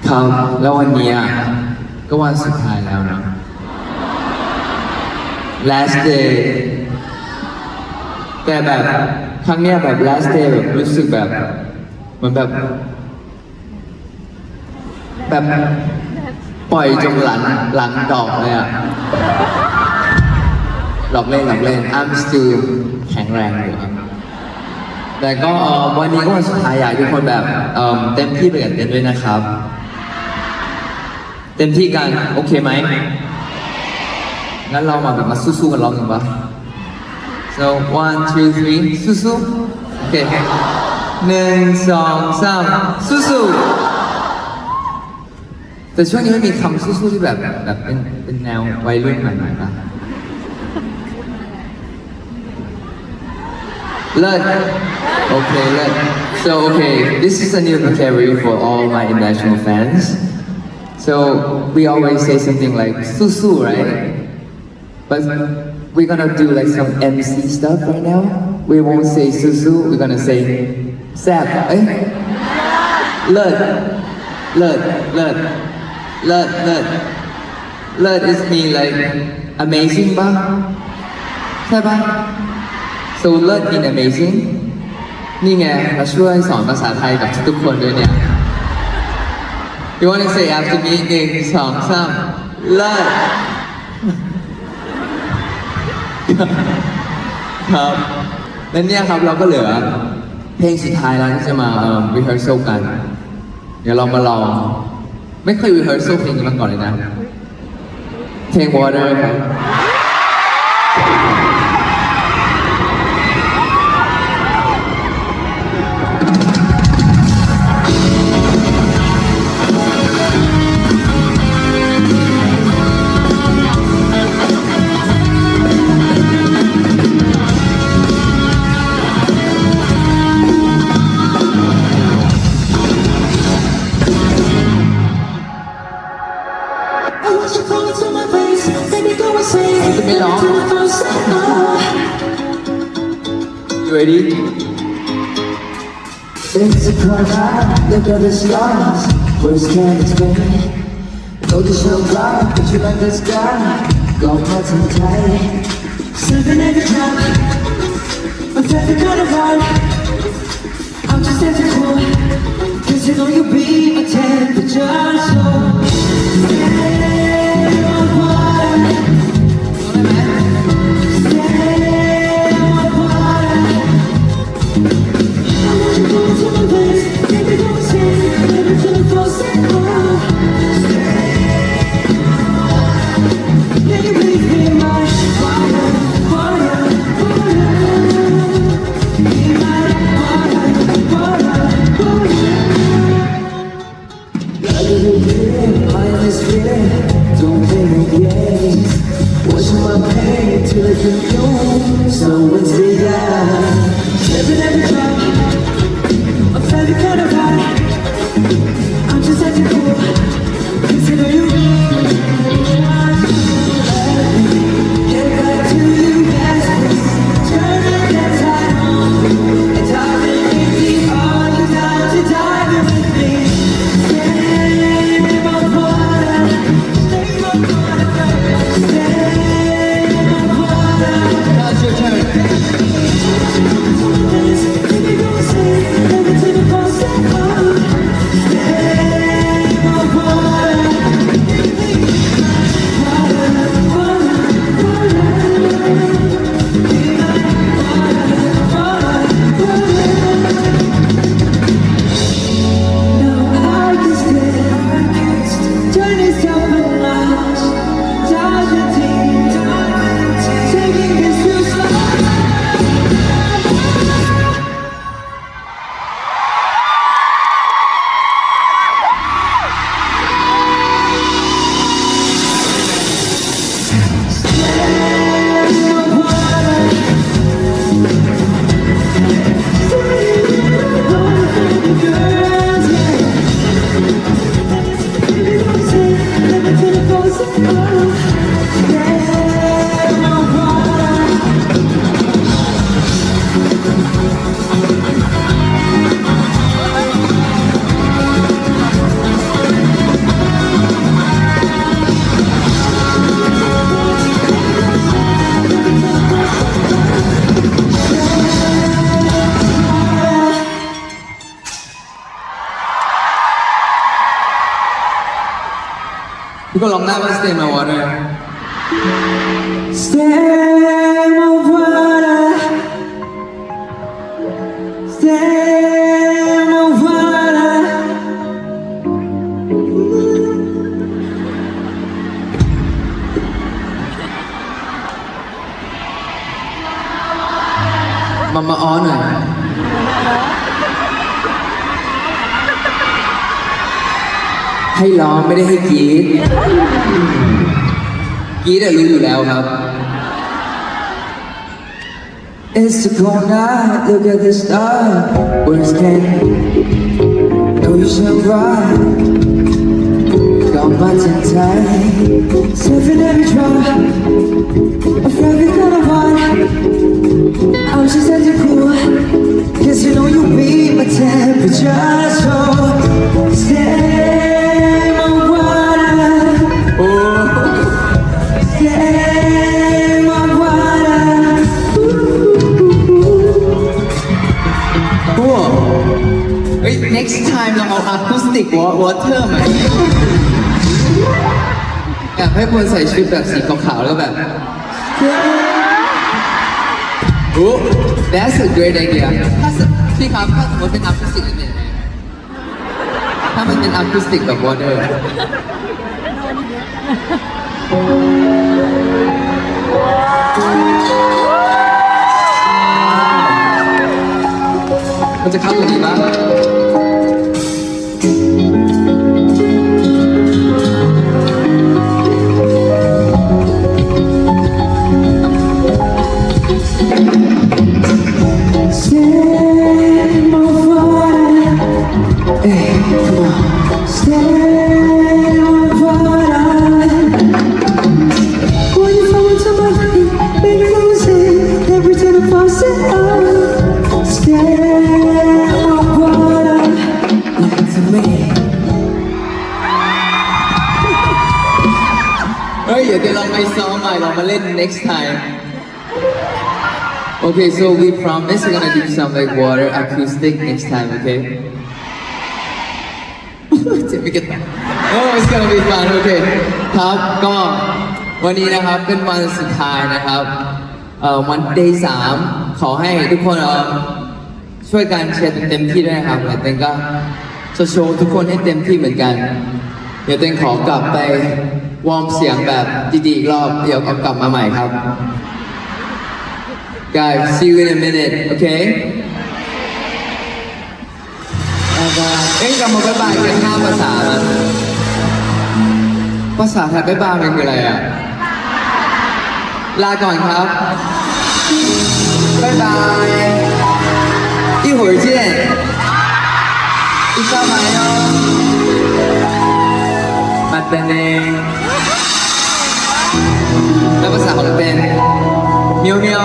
ครับแล้ววันเนี้ยก็วันสุดท้ายแล้วนะ last day แต่แบบครั้งเนี้ยแบบ last day แบบรู้สึกแบบเหมือนแบบปล่อยจงหลังดอกเลยอะหลอกเล่นI'm still แข็งแรงอยู่ครับแต่ก็วันนี้ก็วันสุดท้ายอยากให้ทุกคนแบบเต็มที่ไปกับเต้นด้วยนะครับเต็มที่กันโอเคไหมงั้นเรามาแบบมาสู้ๆกันรอบหนึ่งปะ so 1 2 3สู้ๆโอเค1 2 3สู้ๆแต่ช่วงนี้ไม่มีคำสู้ๆที่แบบเป็นแนววัยรุ่นหน่อยๆปะเลิศโอเคเลิศ so okay this is a new vocabulary for all my international fans so we always say something like susu right but we're gonna do like some MC stuff right now we won't say susu we're gonna say sap เอ้ยเลิศเลิศเลิศเลิศเลิศเลิศ is mean like amazing ปะใช่ปะSo เลิศ in amazing นี่ไงมาช่วยสอนภาษาไทยกับทุกคนด้วยเนี่ย You wanna say after me 1 2 3เลิศครับและเนี่ยครับเราก็เหลือเพลงสุดท้ายแล้วที่จะมา rehearsal กันเดี๋ยวเรามาลองไม่เคย rehearsal เพลงนี้มาก่อนเลยนะเพลง Water ครับ You ready? It's a crime, look at the stars. Words can't explain. Though the show bright, but you like the sky. Go nuts and tight. Seven at the top. I'm the kind of vibe. I'm just as cool. Cause you know you'll be my temperature. So stay on water. So it's the living every drop. I'm the kind of vibe. I'm just acting cool. Consider you. Get back to you, yes. Turn that tide on. And dive in deep. Are you down to dive in with me? Stay in my water. Stay in my water. Stay in my water. Now's your turn. ทุกคนลองหน้าว่า Stay My Water Stay my water, stay my water. มาอ้อนหน่อยให้ร้องไม่ได้ให้กรี๊ดกรี๊ดอะรู้อยู่แล้วครับ It's a cold night, look at the stars. Where's Ken? No, you shine bright. Got my tongue tied, surfing every drop. A private kind of heart. I'm just as cool, 'cause you know you beat my temperature. So stay my water. Oh. Stay my water. โอ้เฮ้ย next time เราเอา acoustic water ไหมอยากให้คนใส่ชุดแบบสีขาวๆแล้วแบบโอ้ that's a great idea พี่ครับถ้าสมมติเป็น acoustic จะเป็นยังไงถ้ามันเป็น acoustic แบบ water มันจะเข้ากันดีมาก Stay my water. Hey, come on. Stay my water. When you fall into my feet, make me lose it. Every time I fall out. Stay my water. Look to me. เฮ้ยเดี๋ยวเราไปซ้อมใหม่เรามาเล่น next time Okay, so we promise we're gonna do some like water acoustic next time, okay? เจ็บไม่เก็ตOh, it's gonna be fun, okay. ครับก็วันนี้นะครับเป็นวันสุดท้ายนะครับวัน day 3ขอให้ทุกคนช่วยกันเชียร์เต็มที่ด้วยนะครับแล้วเต้นก็จะโชว์ทุกคนให้เต็มที่เหมือนกัน เดี๋ยวเต้นขอกลับไปวอร์มเสียงแบบดีๆอีกรอบเดี๋ยวกลับมาใหม่ครับ Guys, see you in a minute, okay? เอ้ยเรามาบ๊ายบายกัน5ภาษานะภาษาไทยบ๊ายบายมันคืออะไรอ่ะ ลาก่อนครับบ๊ายบาย一会儿见一下来哦มาเต้นเองแล้วภาษาของเราเป็นเมียวเมียว